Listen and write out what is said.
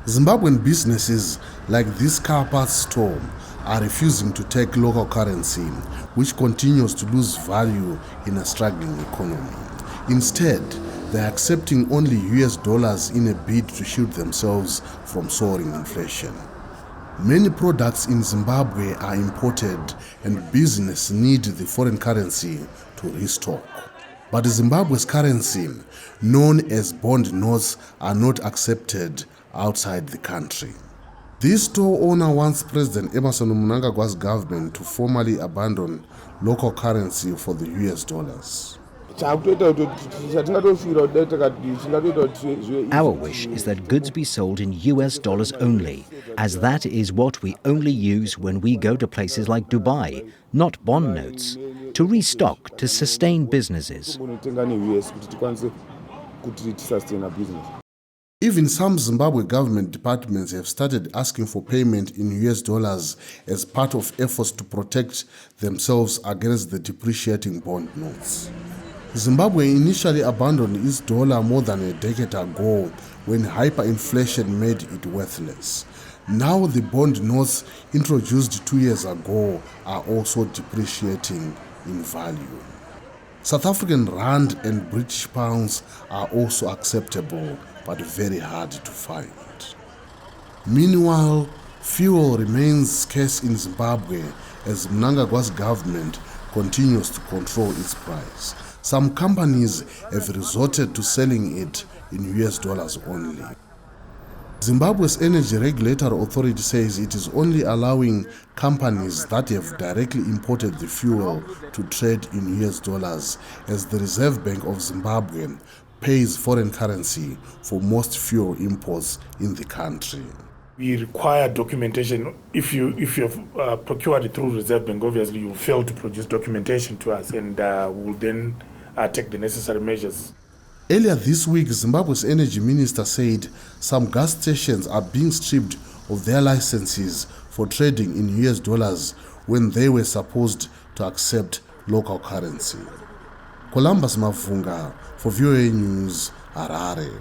Zimbabwean businesses like this car parts store are refusing to take local currency, which continues to lose value in a struggling economy. Instead, they are accepting only US dollars in a bid to shield themselves from soaring inflation. Many products in Zimbabwe are imported and business need the foreign currency to restock. But Zimbabwe's currency, known as bond notes, are not accepted outside the country. This store owner wants President Emmerson Mnangagwa's government to formally abandon local currency for the US dollars. Our wish is that goods be sold in US dollars only, as that is what we only use when we go to places like Dubai, not bond notes, to restock, to sustain businesses. Even some Zimbabwe government departments have started asking for payment in US dollars as part of efforts to protect themselves against the depreciating bond notes. Zimbabwe initially abandoned its dollar more than a decade ago when hyperinflation made it worthless. Now the bond notes introduced 2 years ago are also depreciating in value. South African rand and British pounds are also acceptable, but very hard to find. Meanwhile, fuel remains scarce in Zimbabwe as Mnangagwa's government continues to control its price. Some companies have resorted to selling it in US dollars only. Zimbabwe's Energy Regulatory Authority says it is only allowing companies that have directly imported the fuel to trade in US dollars, as the Reserve Bank of Zimbabwe pays foreign currency for most fuel imports in the country. We require documentation. If you have procured it through Reserve Bank, obviously you fail to produce documentation to us, and we'll then take the necessary measures. Earlier this week, Zimbabwe's energy minister said some gas stations are being stripped of their licenses for trading in US dollars when they were supposed to accept local currency. Columbus Mavhunga for VOA News, Harare.